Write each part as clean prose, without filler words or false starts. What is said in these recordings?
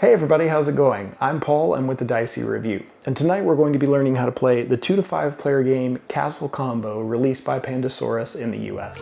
Hey everybody, how's it going? I'm Paul, I'm with the Dicey Review, and tonight we're going to be learning how to play the 2 to 5 player game Castle Combo released by Pandasaurus in the US.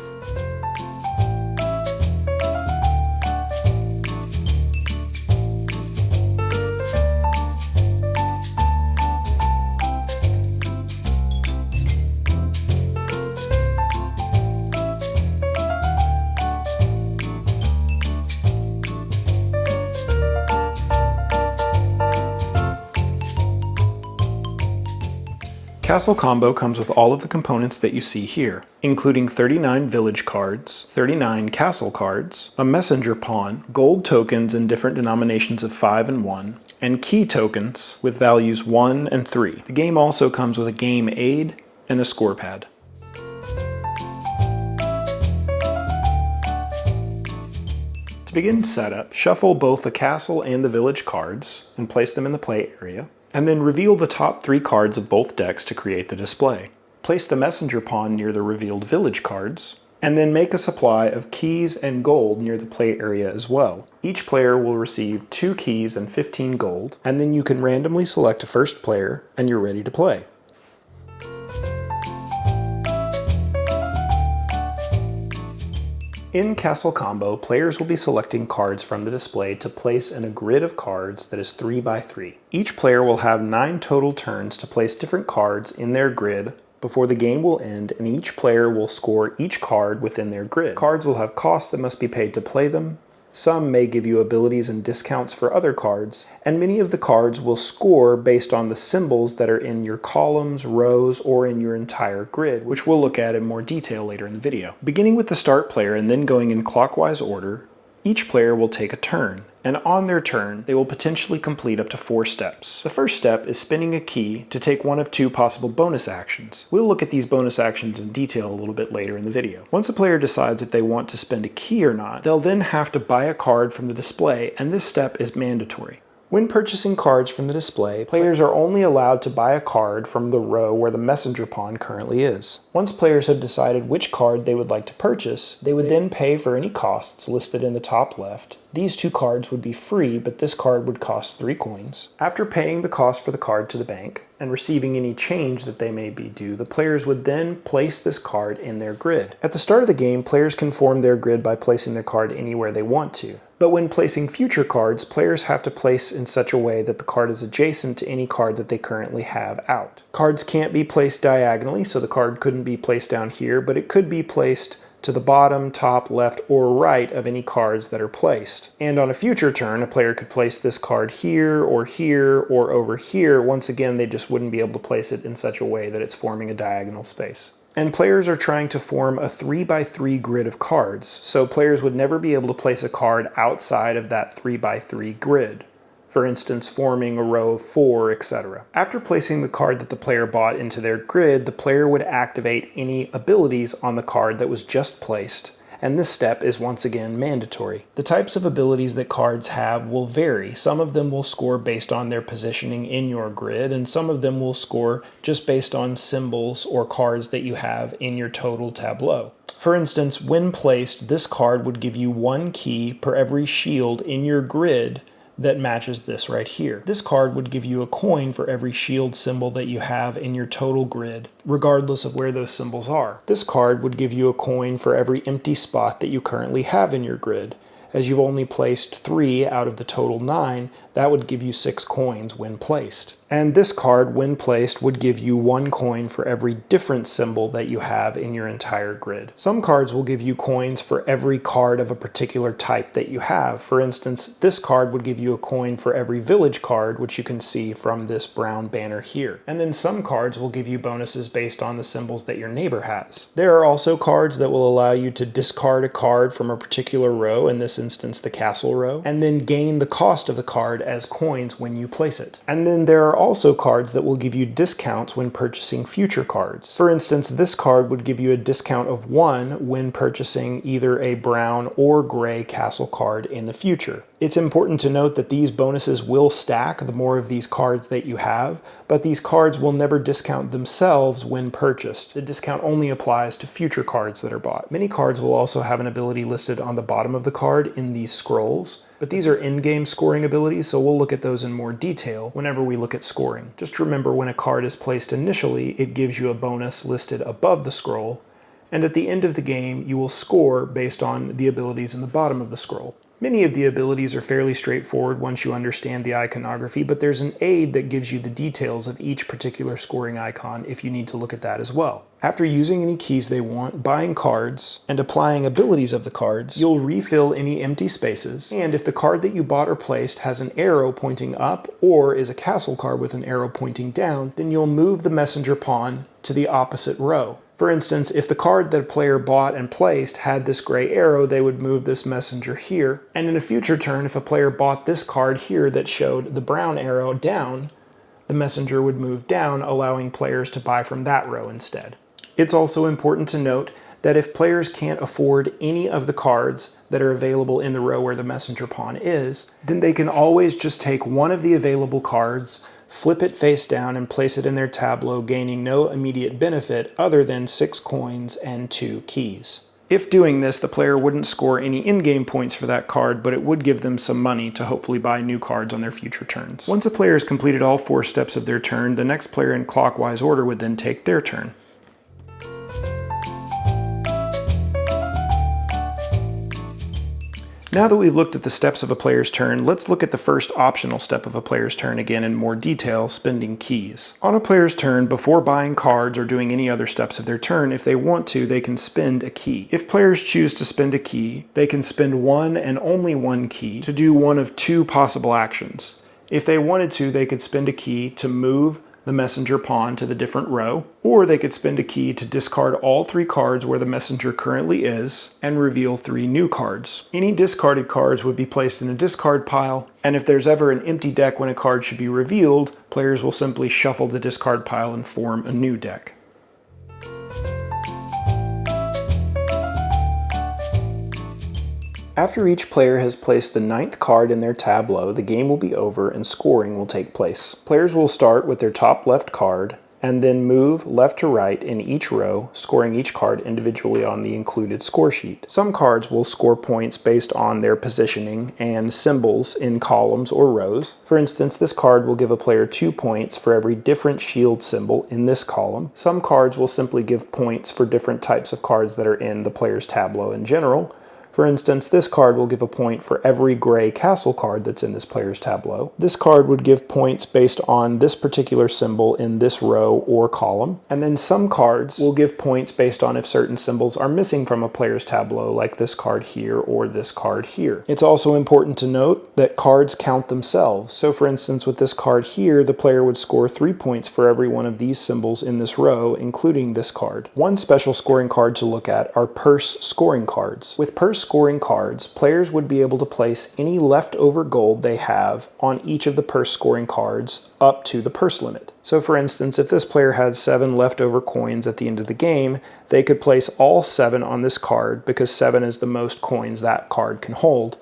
Castle Combo comes with all of the components that you see here, including 39 village cards, 39 castle cards, a messenger pawn, gold tokens in different denominations of 5 and 1, and key tokens with values 1 and 3. The game also comes with a game aid and a score pad. To begin setup, shuffle both the castle and the village cards and place them in the play area, and then reveal the top 3 cards of both decks to create the display. Place the messenger pawn near the revealed village cards, and then make a supply of keys and gold near the play area as well. Each player will receive 2 keys and 15 gold, and then you can randomly select a first player and you're ready to play. In Castle Combo, players will be selecting cards from the display to place in a grid of cards that is 3 by 3. Each player will have 9 total turns to place different cards in their grid before the game will end, and each player will score each card within their grid. Cards will have costs that must be paid to play them. Some may give you abilities and discounts for other cards, and many of the cards will score based on the symbols that are in your columns, rows, or in your entire grid, which we'll look at in more detail later in the video. Beginning with the start player and then going in clockwise order, each player will take a turn, and on their turn, they will potentially complete up to 4 steps. The first step is spinning a key to take one of 2 possible bonus actions. We'll look at these bonus actions in detail a little bit later in the video. Once a player decides if they want to spend a key or not, they'll then have to buy a card from the display, and this step is mandatory. When purchasing cards from the display, players are only allowed to buy a card from the row where the messenger pawn currently is. Once players have decided which card they would like to purchase, they would then pay for any costs listed in the top left. These 2 cards would be free, but this card would cost 3 coins. After paying the cost for the card to the bank and receiving any change that they may be due, the players would then place this card in their grid. At the start of the game, players can form their grid by placing their card anywhere they want to. But when placing future cards, players have to place in such a way that the card is adjacent to any card that they currently have out. Cards can't be placed diagonally, so the card couldn't be placed down here, but it could be placed to the bottom, top, left, or right of any cards that are placed. And on a future turn, a player could place this card here, or over here. Once again, they just wouldn't be able to place it in such a way that it's forming a diagonal space. And players are trying to form a 3 by 3 grid of cards, so players would never be able to place a card outside of that 3 by 3 grid. For instance, forming a row of 4, etc. After placing the card that the player bought into their grid, the player would activate any abilities on the card that was just placed, and this step is once again mandatory. The types of abilities that cards have will vary. Some of them will score based on their positioning in your grid, and some of them will score just based on symbols or cards that you have in your total tableau. For instance, when placed, this card would give you 1 key per every shield in your grid that matches this right here. This card would give you a coin for every shield symbol that you have in your total grid, regardless of where those symbols are. This card would give you a coin for every empty spot that you currently have in your grid. As you've only placed 3 out of the total 9, that would give you 6 coins when placed. And this card, when placed, would give you 1 coin for every different symbol that you have in your entire grid. Some cards will give you coins for every card of a particular type that you have. For instance, this card would give you a coin for every village card, which you can see from this brown banner here. And then some cards will give you bonuses based on the symbols that your neighbor has. There are also cards that will allow you to discard a card from a particular row, in this instance the castle row, and then gain the cost of the card as coins when you place it. And then there are also cards that will give you discounts when purchasing future cards. For instance, this card would give you a discount of 1 when purchasing either a brown or gray castle card in the future. It's important to note that these bonuses will stack the more of these cards that you have, but these cards will never discount themselves when purchased. The discount only applies to future cards that are bought. Many cards will also have an ability listed on the bottom of the card in these scrolls. But these are in-game scoring abilities, so we'll look at those in more detail whenever we look at scoring. Just remember, when a card is placed initially, it gives you a bonus listed above the scroll, and at the end of the game, you will score based on the abilities in the bottom of the scroll. Many of the abilities are fairly straightforward once you understand the iconography, but there's an aid that gives you the details of each particular scoring icon if you need to look at that as well. After using any keys they want, buying cards, and applying abilities of the cards, you'll refill any empty spaces, and if the card that you bought or placed has an arrow pointing up or is a castle card with an arrow pointing down, then you'll move the messenger pawn to the opposite row. For instance, if the card that a player bought and placed had this gray arrow, they would move this messenger here. And in a future turn, if a player bought this card here that showed the brown arrow down, the messenger would move down, allowing players to buy from that row instead. It's also important to note that if players can't afford any of the cards that are available in the row where the messenger pawn is, then they can always just take one of the available cards, flip it face down, and place it in their tableau, gaining no immediate benefit other than 6 coins and 2 keys. If doing this, the player wouldn't score any in-game points for that card, but it would give them some money to hopefully buy new cards on their future turns. Once a player has completed all 4 steps of their turn, the next player in clockwise order would then take their turn. Now that we've looked at the steps of a player's turn, let's look at the first optional step of a player's turn again in more detail, spending keys. On a player's turn, before buying cards or doing any other steps of their turn, if they want to, they can spend a key. If players choose to spend a key, they can spend one and only one key to do one of 2 possible actions. If they wanted to, they could spend a key to move the messenger pawn to the different row, or they could spend a key to discard all 3 cards where the messenger currently is and reveal 3 new cards. Any discarded cards would be placed in a discard pile, and if there's ever an empty deck when a card should be revealed, players will simply shuffle the discard pile and form a new deck. After each player has placed the 9th card in their tableau, the game will be over and scoring will take place. Players will start with their top left card and then move left to right in each row, scoring each card individually on the included score sheet. Some cards will score points based on their positioning and symbols in columns or rows. For instance, this card will give a player 2 points for every different shield symbol in this column. Some cards will simply give points for different types of cards that are in the player's tableau in general. For instance, this card will give a point for every gray castle card that's in this player's tableau. This card would give points based on this particular symbol in this row or column. And then some cards will give points based on if certain symbols are missing from a player's tableau, like this card here or this card here. It's also important to note that cards count themselves. So for instance, with this card here, the player would score 3 points for every one of these symbols in this row, including this card. One special scoring card to look at are purse scoring cards. With purse scoring cards, players would be able to place any leftover gold they have on each of the purse scoring cards up to the purse limit. So for instance, if this player had 7 leftover coins at the end of the game, they could place all 7 on this card because 7 is the most coins that card can hold.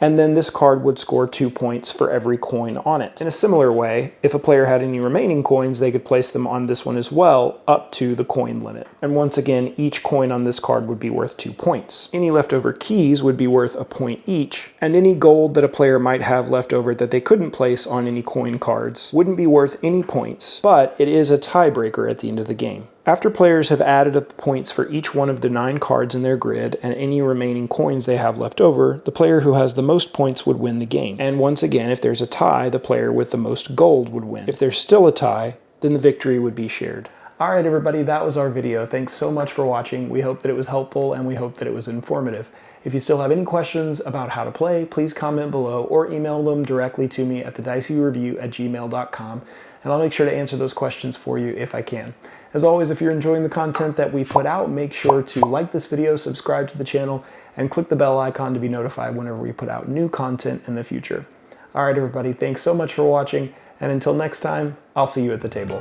And then this card would score 2 points for every coin on it. In a similar way, if a player had any remaining coins, they could place them on this one as well, up to the coin limit. And once again, each coin on this card would be worth 2 points. Any leftover keys would be worth a point each, and any gold that a player might have left over that they couldn't place on any coin cards wouldn't be worth any points, but it is a tiebreaker at the end of the game. After players have added up the points for each one of the 9 cards in their grid and any remaining coins they have left over, the player who has the most points would win the game. And once again, if there's a tie, the player with the most gold would win. If there's still a tie, then the victory would be shared. Alright everybody, that was our video. Thanks so much for watching. We hope that it was helpful and we hope that it was informative. If you still have any questions about how to play, please comment below or email them directly to me at thediceyreview@gmail.com, and I'll make sure to answer those questions for you if I can. As always, if you're enjoying the content that we put out, make sure to like this video, subscribe to the channel, and click the bell icon to be notified whenever we put out new content in the future. Alright everybody, thanks so much for watching, and until next time, I'll see you at the table.